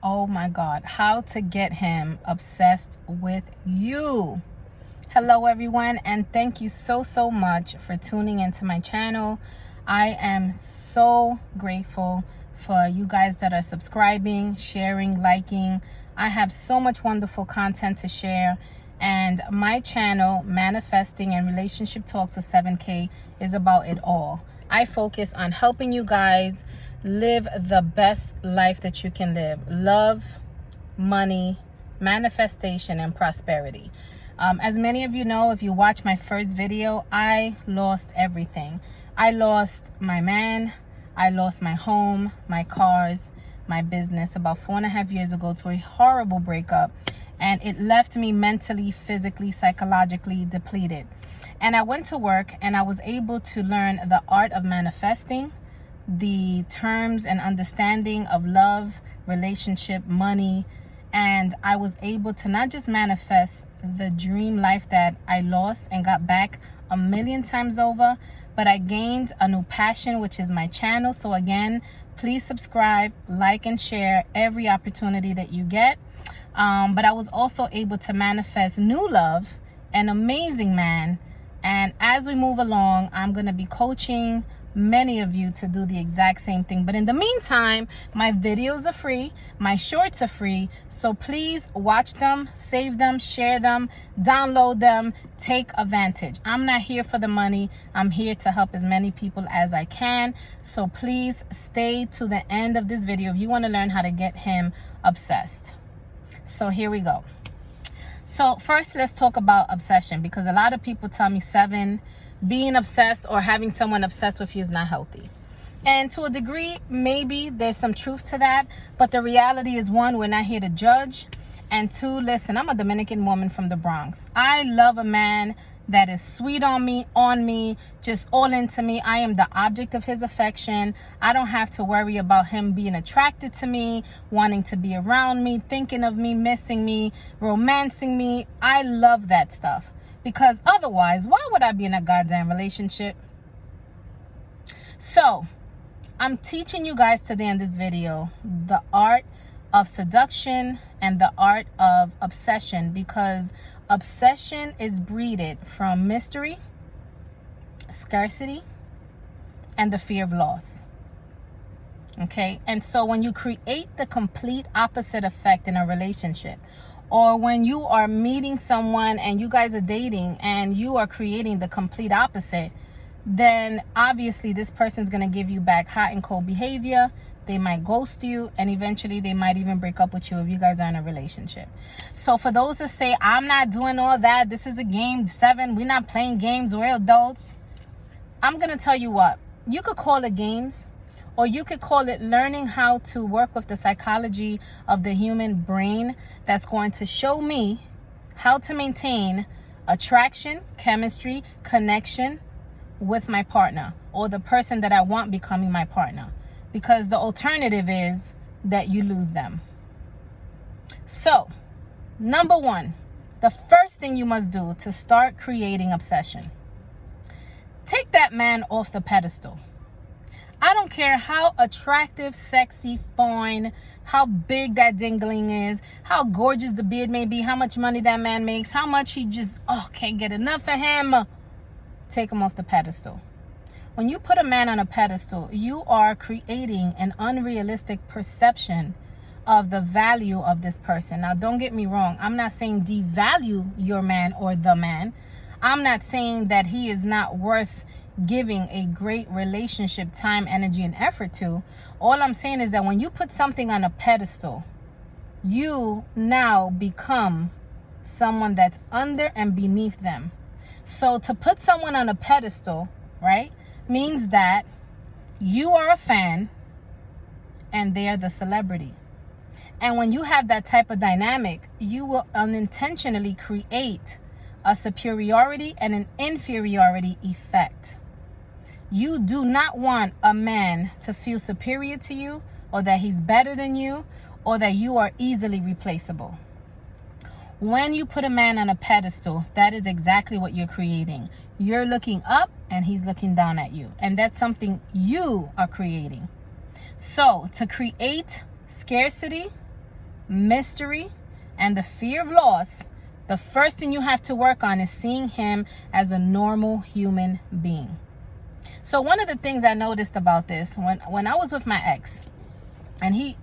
Oh my God, how to get him obsessed with you. Hello everyone, and thank you so much for tuning into my channel. I am so grateful for you guys that are subscribing, sharing, liking. I have so much wonderful content to share, and my channel, Manifesting and Relationship Talks with 7K, is about it all. I focus on helping you guys live the best life that you can live. Love, money, manifestation, and prosperity. As many of you know, if you watch my first video, I lost everything. I lost my man, I lost my home, my cars, my business about 4.5 years ago to a horrible breakup. And it left me mentally, physically, psychologically depleted. And I went to work and I was able to learn the art of manifesting, the terms and understanding of love, relationship, money. And I was able to not just manifest the dream life that I lost and got back 1,000,000 times over, but I gained a new passion, which is my channel. So again, please subscribe, like, and share every opportunity that you get. But I was also able to manifest new love, an amazing man. And as we move along, I'm going to be coaching many of you to do the exact same thing. But in the meantime, my videos are free, my shorts are free. So please watch them, save them, share them, download them, take advantage. I'm not here for the money. I'm here to help as many people as I can. So please stay to the end of this video if you want to learn how to get him obsessed. So here we go. So first, let's talk about obsession, because a lot of people tell me, Seven, being obsessed or having someone obsessed with you is not healthy. And to a degree, maybe there's some truth to that. But the reality is, one, we're not here to judge. And two, listen, I'm a Dominican woman from the Bronx. I love a man that is sweet on me, just all into me. I am the object of his affection. I don't have to worry about him being attracted to me, wanting to be around me, thinking of me, missing me, romancing me. I love that stuff, because otherwise, why would I be in a goddamn relationship? So I'm teaching you guys today in this video the art of seduction and the art of obsession, because obsession is breeded from mystery, scarcity, and the fear of loss. Okay, and so when you create the complete opposite effect in a relationship, or when you are meeting someone and you guys are dating and you are creating the complete opposite, then obviously this person's going to give you back hot and cold behavior. They might ghost you, and eventually they might even break up with you if you guys are in a relationship. So for those that say, I'm not doing all that, this is a game, Seven, we're not playing games, we're adults, I'm going to tell you what, you could call it games, or you could call it learning how to work with the psychology of the human brain that's going to show me how to maintain attraction, chemistry, connection with my partner, or the person that I want becoming my partner. Because the alternative is that you lose them. So, number one, the first thing you must do to start creating obsession, take that man off the pedestal. I don't care how attractive, sexy, fine, how big that dingling is, how gorgeous the beard may be, how much money that man makes, how much he just, can't get enough of him. Take him off the pedestal. When you put a man on a pedestal, you are creating an unrealistic perception of the value of this person. Now, don't get me wrong. I'm not saying devalue your man or the man. I'm not saying that he is not worth giving a great relationship time, energy, and effort to. All I'm saying is that when you put something on a pedestal, you now become someone that's under and beneath them. So to put someone on a pedestal, right, means that you are a fan and they are the celebrity. And when you have that type of dynamic, you will unintentionally create a superiority and an inferiority effect. You do not want a man to feel superior to you, or that he's better than you, or that you are easily replaceable. When you put a man on a pedestal, that is exactly what you're creating. You're looking up and he's looking down at you. And that's something you are creating. So to create scarcity, mystery, and the fear of loss, the first thing you have to work on is seeing him as a normal human being. So one of the things I noticed about this, when I was with my ex, and he,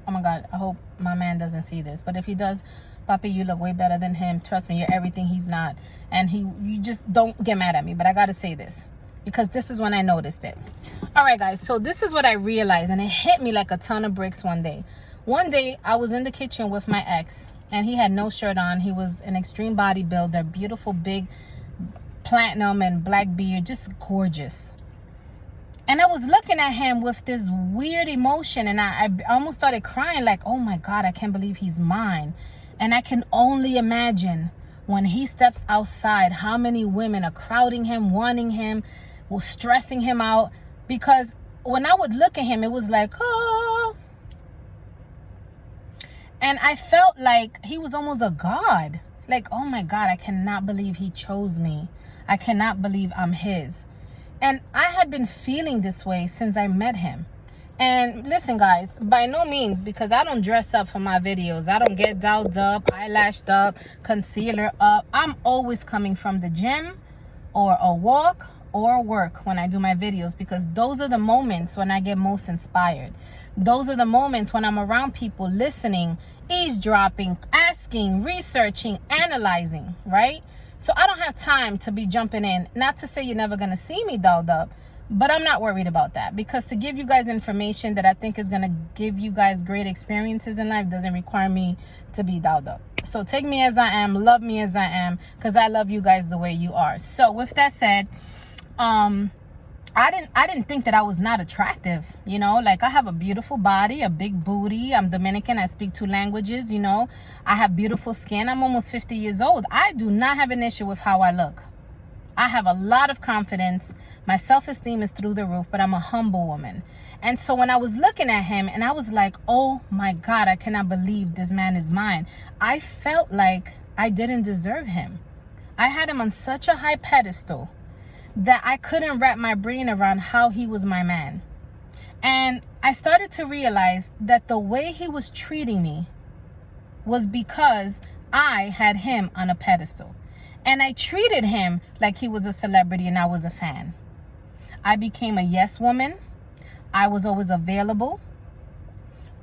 oh my God, I hope my man doesn't see this, but if he does, Papi, you look way better than him. Trust me, you're everything he's not. And you just don't get mad at me, but I gotta say this, because this is when I noticed it. All right, guys, so this is what I realized, and it hit me like a ton of bricks one day. One day, I was in the kitchen with my ex, and he had no shirt on. He was an extreme bodybuilder, beautiful, big, platinum and black beard, just gorgeous. And I was looking at him with this weird emotion, and I almost started crying, like, oh my God, I can't believe he's mine. And I can only imagine when he steps outside, how many women are crowding him, wanting him, or stressing him out. Because when I would look at him, it was like, oh. And I felt like he was almost a god. Like, oh my God, I cannot believe he chose me. I cannot believe I'm his. And I had been feeling this way since I met him. And listen, guys, by no means, because I don't dress up for my videos. I don't get dolled up, eyelashed up, concealer up. I'm always coming from the gym or a walk or work when I do my videos, because those are the moments when I get most inspired. Those are the moments when I'm around people, listening, eavesdropping, asking, researching, analyzing, right? So I don't have time to be jumping in. Not to say you're never going to see me dolled up, but I'm not worried about that, because to give you guys information that I think is going to give you guys great experiences in life doesn't require me to be dolled up. So take me as I am, love me as I am, because I love you guys the way you are. So with that said, I didn't think that I was not attractive, you know, like I have a beautiful body, a big booty. I'm Dominican. I speak 2 languages, you know, I have beautiful skin. I'm almost 50 years old. I do not have an issue with how I look. I have a lot of confidence. My self-esteem is through the roof, but I'm a humble woman. And so when I was looking at him and I was like, oh my God, I cannot believe this man is mine. I felt like I didn't deserve him. I had him on such a high pedestal that I couldn't wrap my brain around how he was my man. And I started to realize that the way he was treating me was because I had him on a pedestal. And I treated him like he was a celebrity and I was a fan. I became a yes woman. I was always available.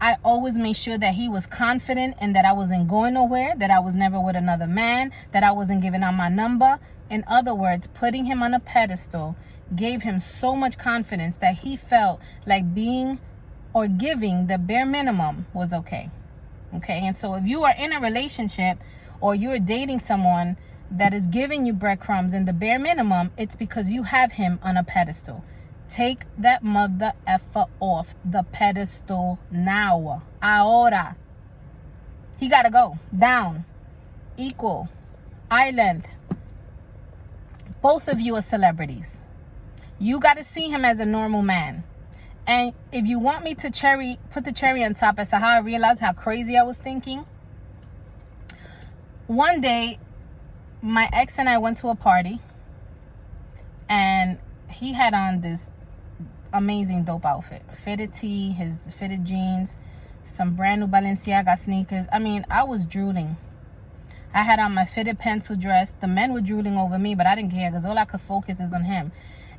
I always made sure that he was confident and that I wasn't going nowhere, that I was never with another man, that I wasn't giving out my number. In other words, putting him on a pedestal gave him so much confidence that he felt like being or giving the bare minimum was okay. Okay, and so if you are in a relationship or you're dating someone that is giving you breadcrumbs and the bare minimum, it's because you have him on a pedestal. Take that mother effer off the pedestal now. Ahora. He gotta go. Down. Equal. Island. Both of you are celebrities. You gotta see him as a normal man. And if you want me to put the cherry on top as to how I realized how crazy I was thinking. One day, my ex and I went to a party. And he had on this amazing dope outfit. Fitted tee, his fitted jeans, some brand new Balenciaga sneakers. I mean, I was drooling. I had on my fitted pencil dress. The men were drooling over me, but I didn't care because all I could focus is on him.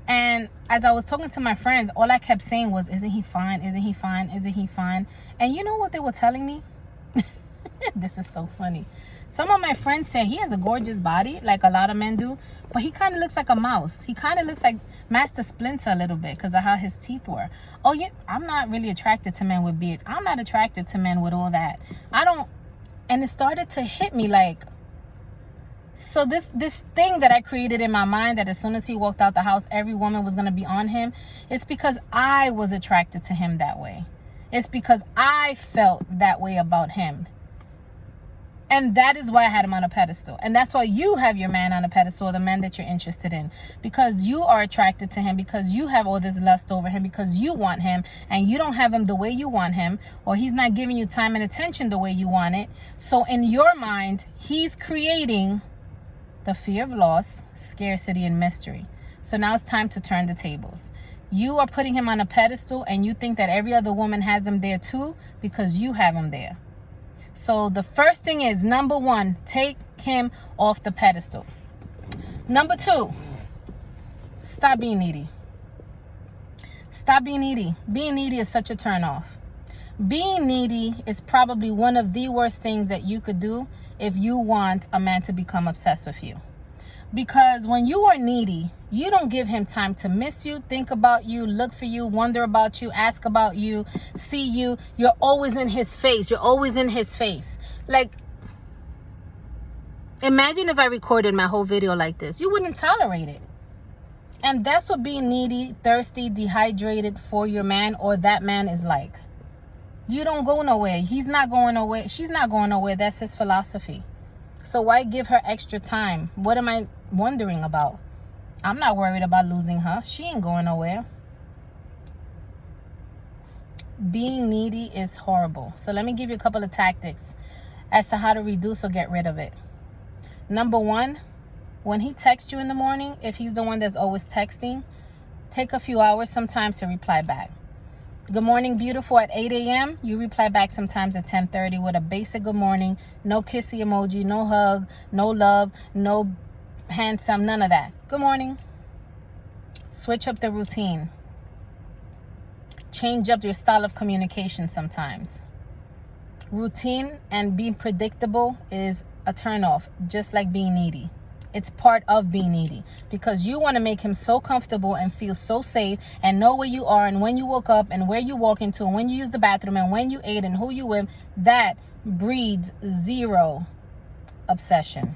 And as I was talking to my friends, all I kept saying was, isn't he fine? Isn't he fine? Isn't he fine? And you know what they were telling me? This is so funny. Some of my friends said he has a gorgeous body, like a lot of men do, but he kind of looks like a mouse. He kind of looks like Master Splinter a little bit because of how his teeth were. Oh, yeah, I'm not really attracted to men with beards. I'm not attracted to men with all that. I don't. And it started to hit me like, so this thing that I created in my mind that as soon as he walked out the house, every woman was going to be on him. It's because I was attracted to him that way. It's because I felt that way about him. And that is why I had him on a pedestal. And that's why you have your man on a pedestal, the man that you're interested in. Because you are attracted to him, because you have all this lust over him, because you want him and you don't have him the way you want him, or he's not giving you time and attention the way you want it. So in your mind, he's creating the fear of loss, scarcity, and mystery. So now it's time to turn the tables. You are putting him on a pedestal and you think that every other woman has him there too because you have him there. So the first thing is, number one, take him off the pedestal. Number two, stop being needy. Stop being needy. Being needy is such a turn off. Being needy is probably one of the worst things that you could do if you want a man to become obsessed with you. Because when you are needy, you don't give him time to miss you, think about you, look for you, wonder about you, ask about you, see you. You're always in his face. You're always in his face. Like, imagine if I recorded my whole video like this. You wouldn't tolerate it. And that's what being needy, thirsty, dehydrated for your man or that man is like. You don't go nowhere. He's not going nowhere. She's not going nowhere. That's his philosophy. So why give her extra time? What am I wondering about? I'm not worried about losing her. She ain't going nowhere. Being needy is horrible. So let me give you a couple of tactics as to how to reduce or get rid of it. Number one, when he texts you in the morning, if he's the one that's always texting, take a few hours sometimes to reply back. Good morning, beautiful at 8 a.m. You reply back sometimes at 10:30 with a basic good morning. No kissy emoji, no hug, no love, no handsome, none of that. Good morning. Switch up the routine. Change up your style of communication sometimes. Routine and being predictable is a turnoff, just like being needy. It's part of being needy because you want to make him so comfortable and feel so safe and know where you are and when you woke up and where you walk into and when you use the bathroom and when you ate and who you with. That breeds zero obsession.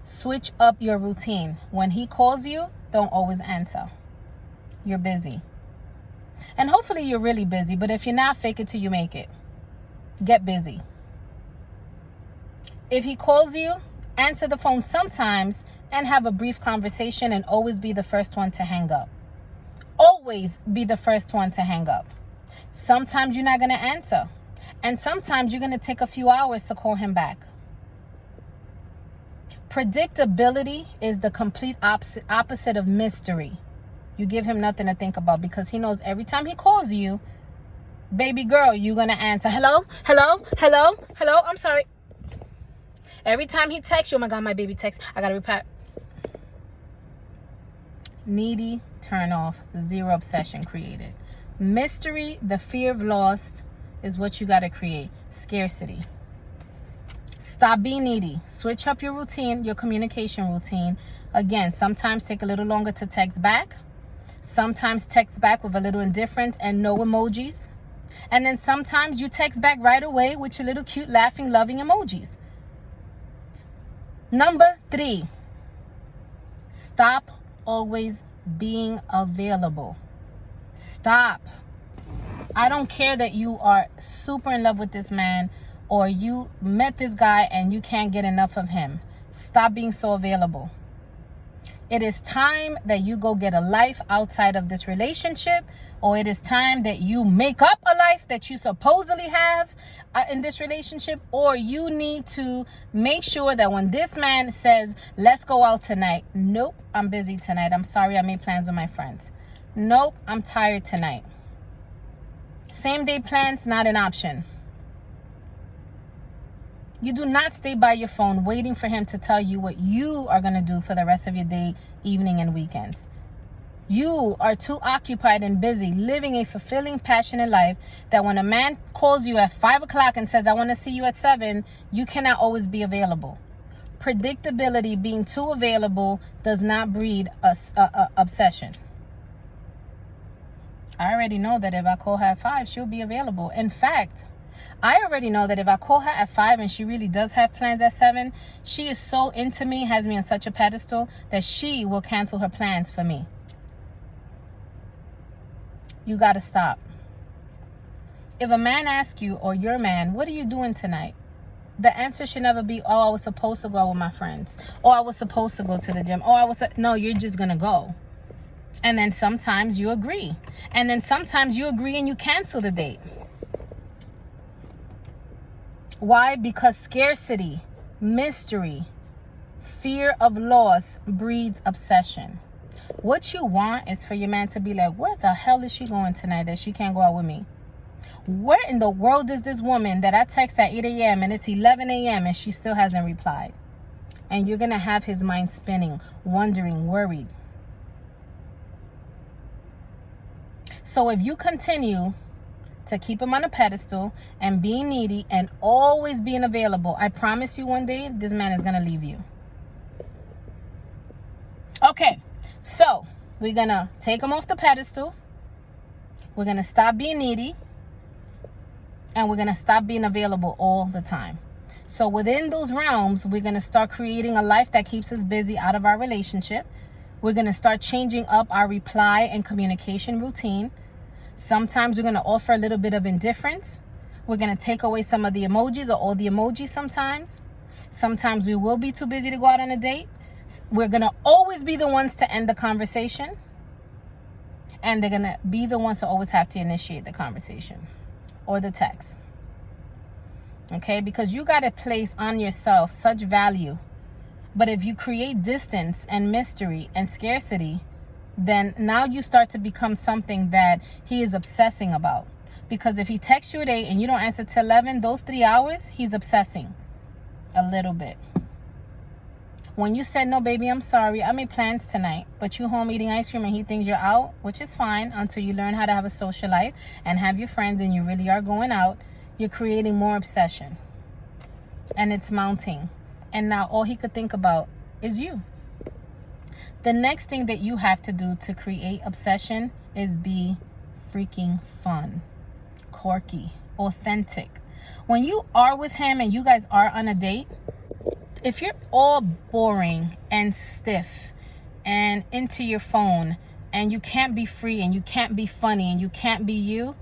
Switch up your routine. When he calls you, don't always answer. You're busy. And hopefully you're really busy, but if you're not, fake it till you make it. Get busy. If he calls you, answer the phone sometimes and have a brief conversation and always be the first one to hang up. Always be the first one to hang up. Sometimes you're not going to answer. And sometimes you're going to take a few hours to call him back. Predictability is the complete opposite of mystery. You give him nothing to think about because he knows every time he calls you, baby girl, you're going to answer. Hello? Hello? Hello? Hello? I'm sorry. Every time he texts you, oh my God, my baby texts, I got to reply. Needy, turn off, zero obsession created. Mystery, the fear of lost is what you got to create. Scarcity. Stop being needy. Switch up your routine, your communication routine. Again, sometimes take a little longer to text back. Sometimes text back with a little indifference and no emojis. And then sometimes you text back right away with your little cute, laughing, loving emojis. Number 3, stop always being available. Stop. I don't care that you are super in love with this man or you met this guy and you can't get enough of him. Stop being so available. It is time that you go get a life outside of this relationship, or it is time that you make up a life that you supposedly have in this relationship, or you need to make sure that when this man says, let's go out tonight, nope, I'm busy tonight. I'm sorry, I made plans with my friends. Nope, I'm tired tonight. Same day plans, not an option. You do not stay by your phone waiting for him to tell you what you are going to do for the rest of your day, evening, and weekends. You are too occupied and busy living a fulfilling, passionate life that when a man calls you at 5 o'clock and says, I want to see you at 7, you cannot always be available. Predictability, being too available, does not breed obsession. I already know that if I call her at 5, she'll be available. In fact, I already know that if I call her at 5 and she really does have plans at 7, she is so into me, has me on such a pedestal, that she will cancel her plans for me. You got to stop. If a man asks you, or your man, what are you doing tonight? The answer should never be, oh, I was supposed to go with my friends. Or I was supposed to go to the gym. No, you're just going to go. And then sometimes you agree. And then sometimes you agree and you cancel the date. Why? Because scarcity, mystery, fear of loss breeds obsession. What you want is for your man to be like, where the hell is she going tonight that she can't go out with me? Where in the world is this woman that I text at 8 a.m. and it's 11 a.m. and she still hasn't replied? And you're going to have his mind spinning, wondering, worried. So if you continue to keep him on a pedestal and being needy and always being available, I promise you one day this man is going to leave you. Okay, so we're going to take him off the pedestal. We're going to stop being needy. And we're going to stop being available all the time. So within those realms, we're going to start creating a life that keeps us busy out of our relationship. We're going to start changing up our reply and communication routine. Sometimes we're going to offer a little bit of indifference. We're going to take away some of the emojis or all the emojis sometimes. Sometimes we will be too busy to go out on a date. We're going to always be the ones to end the conversation. And they're going to be the ones to always have to initiate the conversation or the text. Okay, because you got to place on yourself such value. But if you create distance and mystery and scarcity, then now you start to become something that he is obsessing about. Because if he texts you at 8 and you don't answer till 11, those 3 hours, he's obsessing a little bit. When you said, no, baby, I'm sorry, I made plans tonight, but you home eating ice cream and he thinks you're out, which is fine until you learn how to have a social life and have your friends and you really are going out, you're creating more obsession. And it's mounting. And now all he could think about is you. The next thing that you have to do to create obsession is be freaking fun, quirky, authentic. When you are with him and you guys are on a date, if you're all boring and stiff and into your phone and you can't be free and you can't be funny and you can't be you,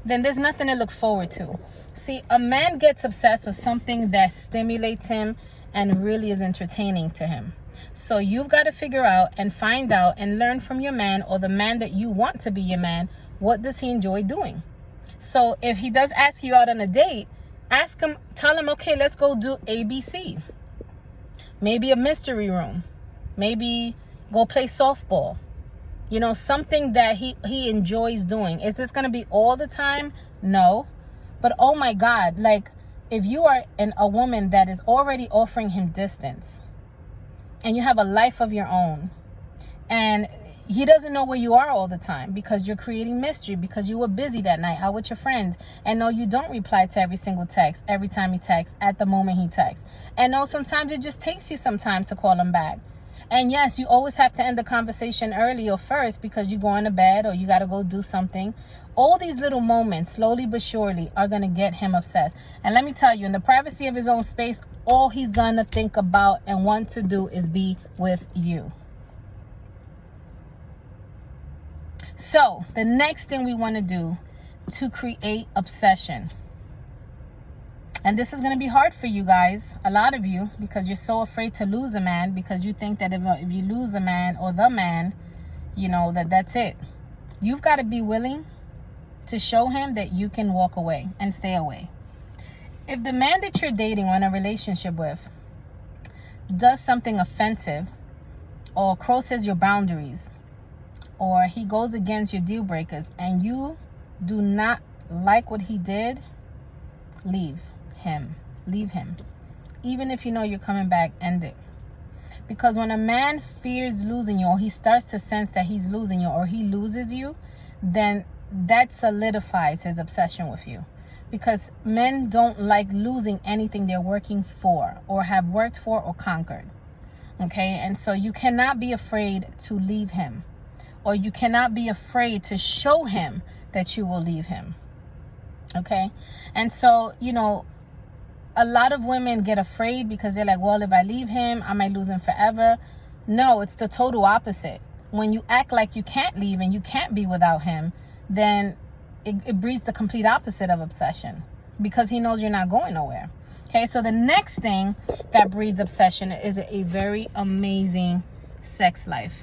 then there's nothing to look forward to. See, a man gets obsessed with something that stimulates him and really is entertaining to him. So you've got to figure out and find out and learn from your man or the man that you want to be your man. What does he enjoy doing? So if he does ask you out on a date, ask him, tell him, okay, let's go do ABC. Maybe a mystery room. Maybe go play softball. You know, something that he enjoys doing. Is this going to be all the time? No. But oh my God, like if you are a woman that is already offering him distance and you have a life of your own and he doesn't know where you are all the time because you're creating mystery, because you were busy that night out with your friends. And no, you don't reply to every single text every time he texts at the moment he texts. And no, sometimes it just takes you some time to call him back. And yes, you always have to end the conversation early or first because you're going to bed or you got to go do something. All these little moments, slowly but surely, are going to get him obsessed. And let me tell you, in the privacy of his own space, all he's going to think about and want to do is be with you. So the next thing we want to do to create obsession, and this is going to be hard for you guys, a lot of you, because you're so afraid to lose a man, because you think that if you lose a man or the man, you know, that's it. You've got to be willing to show him that you can walk away and stay away. If the man that you're dating or in a relationship with does something offensive or crosses your boundaries, or he goes against your deal breakers and you do not like what he did, leave him. Even if you know you're coming back, end it. Because when a man fears losing you, or he starts to sense that he's losing you, or he loses you, then that solidifies his obsession with you. Because men don't like losing anything they're working for or have worked for or conquered. Okay, and so you cannot be afraid to leave him, or you cannot be afraid to show him that you will leave him. Okay, and so, you know, a lot of women get afraid because they're like, well, if I leave him, I might lose him forever. No, it's the total opposite. When you act like you can't leave and you can't be without him, then it breeds the complete opposite of obsession, because he knows you're not going nowhere. Okay, so the next thing that breeds obsession is a very amazing sex life.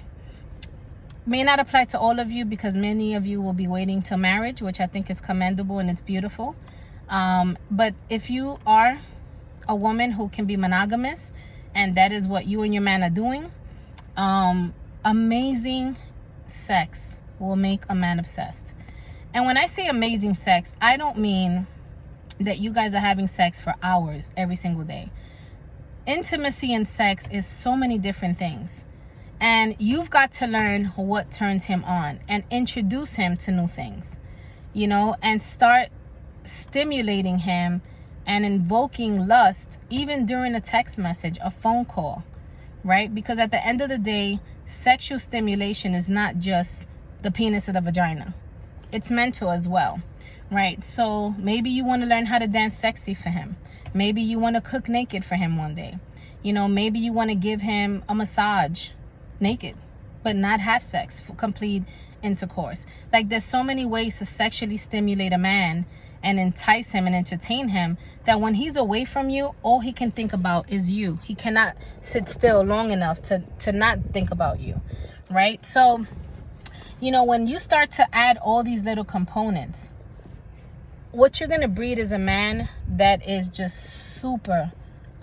May not apply to all of you because many of you will be waiting till marriage, which I think is commendable and it's beautiful. But if you are a woman who can be monogamous and that is what you and your man are doing, amazing sex will make a man obsessed. And when I say amazing sex, I don't mean that you guys are having sex for hours every single day. Intimacy and sex is so many different things. And you've got to learn what turns him on and introduce him to new things, you know, and start stimulating him and invoking lust even during a text message, a phone call, right? Because at the end of the day, sexual stimulation is not just the penis or the vagina. It's mental as well, right? So maybe you want to learn how to dance sexy for him. Maybe you want to cook naked for him one day. You know, maybe you want to give him a massage naked, but not have sex for complete intercourse. Like, there's so many ways to sexually stimulate a man and entice him and entertain him that when he's away from you, all he can think about is you. He cannot sit still long enough to not think about you, right? So, you know, when you start to add all these little components, what you're going to breed is a man that is just super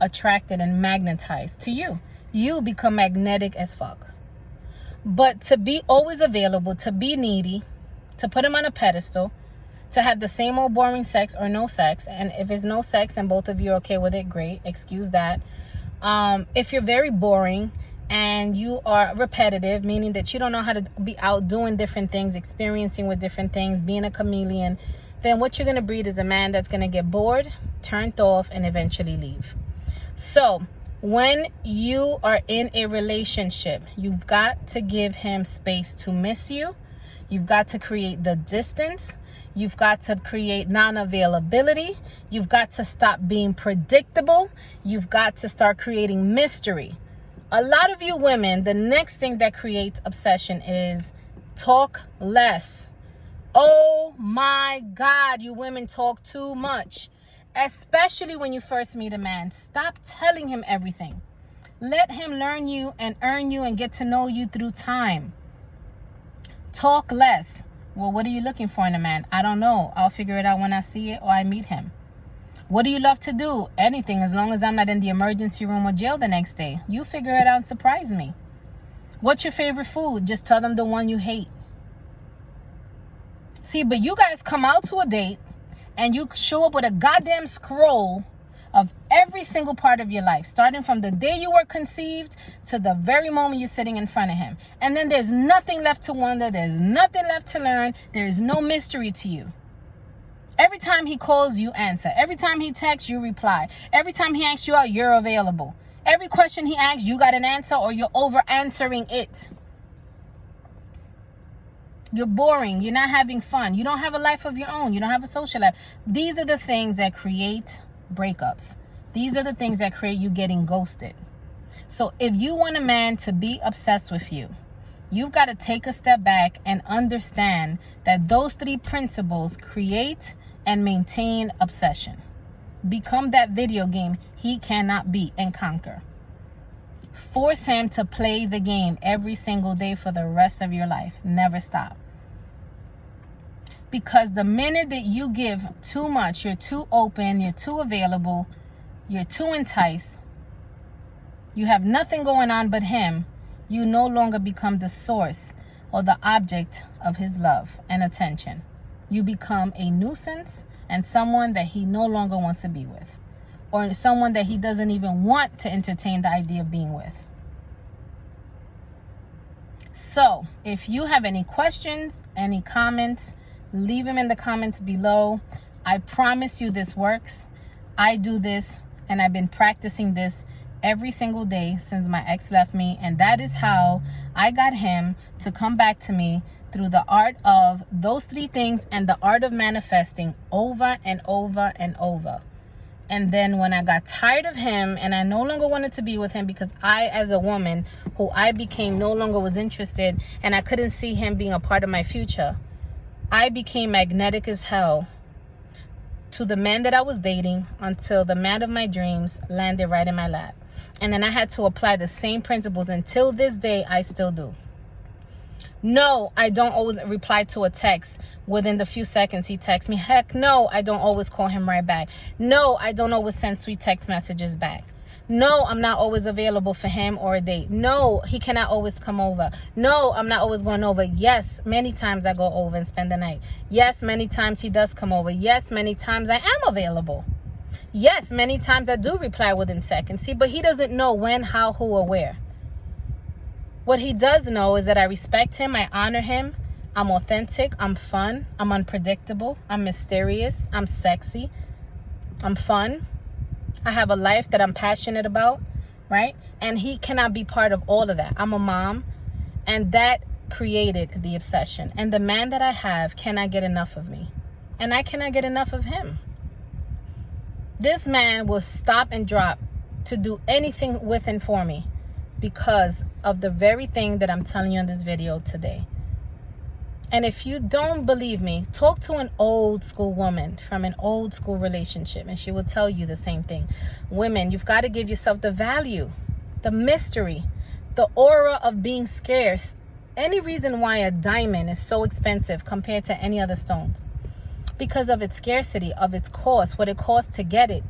attracted and magnetized to you. You become magnetic as fuck. But to be always available, to be needy, to put him on a pedestal, to have the same old boring sex or no sex, and if it's no sex and both of you are okay with it, great, excuse that. If you're very boring and you are repetitive, meaning that you don't know how to be out doing different things, experiencing with different things, being a chameleon, then what you're going to breed is a man that's going to get bored, turned off, and eventually leave. So when you are in a relationship, you've got to give him space to miss you. You've got to create the distance. You've got to create non-availability. You've got to stop being predictable. You've got to start creating mystery. A lot of you women, the next thing that creates obsession is talk less. Oh my God, you women talk too much. Especially when you first meet a man. Stop telling him everything. Let him learn you and earn you and get to know you through time. Talk less. Well, what are you looking for in a man? I don't know. I'll figure it out when I see it or I meet him. What do you love to do? Anything, as long as I'm not in the emergency room or jail the next day. You figure it out and surprise me. What's your favorite food? Just tell them the one you hate. See, but you guys come out to a date and you show up with a goddamn scroll of every single part of your life, starting from the day you were conceived to the very moment you're sitting in front of him. And then there's nothing left to wonder. There's nothing left to learn. There is no mystery to you. Every time he calls, you answer. Every time he texts, you reply. Every time he asks you out, you're available. Every question he asks, you got an answer or you're over answering it. You're boring. You're not having fun. You don't have a life of your own. You don't have a social life. These are the things that create breakups. These are the things that create you getting ghosted. So if you want a man to be obsessed with you, you've got to take a step back and understand that those three principles create and maintain obsession. Become that video game he cannot beat and conquer. Force him to play the game every single day for the rest of your life. Never stop. Because the minute that you give too much, you're too open, you're too available, you're too enticed, you have nothing going on but him, you no longer become the source or the object of his love and attention. You become a nuisance and someone that he no longer wants to be with, or someone that he doesn't even want to entertain the idea of being with. So if you have any questions, any comments, leave them in the comments below. I promise you this works. I do this and I've been practicing this every single day since my ex left me, and that is how I got him to come back to me, through the art of those three things and the art of manifesting over and over and over. And then when I got tired of him and I no longer wanted to be with him, because I, as a woman who I became, no longer was interested and I couldn't see him being a part of my future, I became magnetic as hell to the man that I was dating until the man of my dreams landed right in my lap. And then I had to apply the same principles. Until this day, I still do. No, I don't always reply to a text within the few seconds he texts me. Heck no, I don't always call him right back. No, I don't always send sweet text messages back. No, I'm not always available for him or a date. No, he cannot always come over. No, I'm not always going over. Yes, many times I go over and spend the night. Yes, many times he does come over. Yes, many times I am available. Yes, many times I do reply within seconds. See, but he doesn't know when, how, who, or where. What he does know is that I respect him, I honor him, I'm authentic, I'm fun, I'm unpredictable, I'm mysterious, I'm sexy, I'm fun. I have a life that I'm passionate about, right? And he cannot be part of all of that. I'm a mom, and that created the obsession. And the man that I have cannot get enough of me, and I cannot get enough of him. This man will stop and drop to do anything with and for me because of the very thing that I'm telling you in this video today. And if you don't believe me, talk to an old school woman from an old school relationship, and she will tell you the same thing. Women, you've got to give yourself the value, the mystery, the aura of being scarce. Any reason why a diamond is so expensive compared to any other stones? Because of its scarcity, of its cost, what it costs to get it.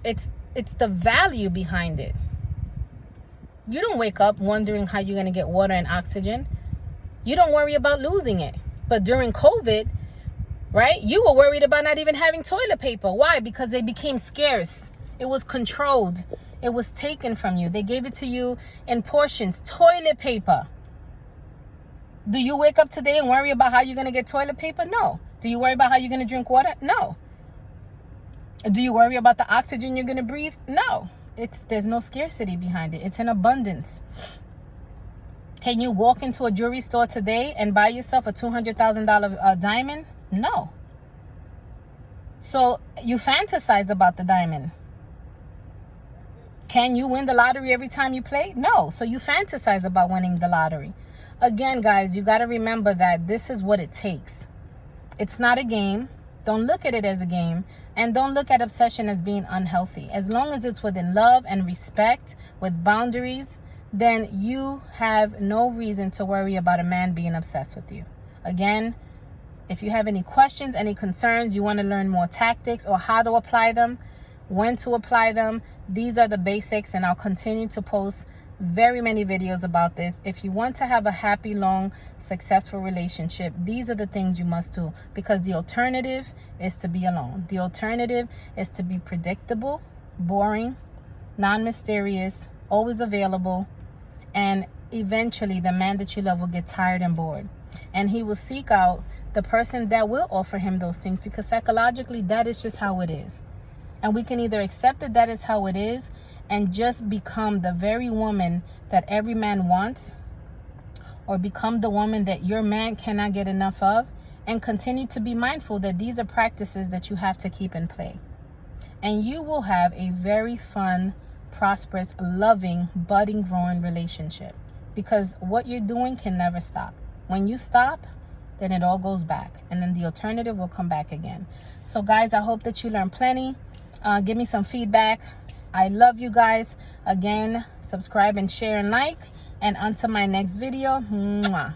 It's the value behind it. You don't wake up wondering how you're going to get water and oxygen. You don't worry about losing it. But during COVID, right, you were worried about not even having toilet paper. Why? Because they became scarce. It was controlled. It was taken from you. They gave it to you in portions. Toilet paper. Do you wake up today and worry about how you're going to get toilet paper? No. Do you worry about how you're going to drink water? No. Do you worry about the oxygen you're going to breathe? No. There's no scarcity behind it. It's an abundance. Can you walk into a jewelry store today and buy yourself a $200,000 diamond? No. So you fantasize about the diamond. Can you win the lottery every time you play? No. So you fantasize about winning the lottery. Again, guys, you got to remember that this is what it takes. It's not a game. Don't look at it as a game. And don't look at obsession as being unhealthy. As long as it's within love and respect, with boundaries, then you have no reason to worry about a man being obsessed with you. Again, if you have any questions, any concerns, you want to learn more tactics or how to apply them, when to apply them, these are the basics, and I'll continue to post very many videos about this. If you want to have a happy, long, successful relationship, these are the things you must do, because the alternative is to be alone. The alternative is to be predictable, boring, non-mysterious, always available, and eventually the man that you love will get tired and bored, and he will seek out the person that will offer him those things, because psychologically that is just how it is. And we can either accept that that is how it is and just become the very woman that every man wants, or become the woman that your man cannot get enough of, and continue to be mindful that these are practices that you have to keep in play. And you will have a very fun, prosperous, loving, budding, growing relationship, because what you're doing can never stop. When you stop, then it all goes back, and then the alternative will come back again. So guys, I hope that you learned plenty. Give me some feedback. I love you guys. Again, subscribe and share and like. And until my next video, mwah.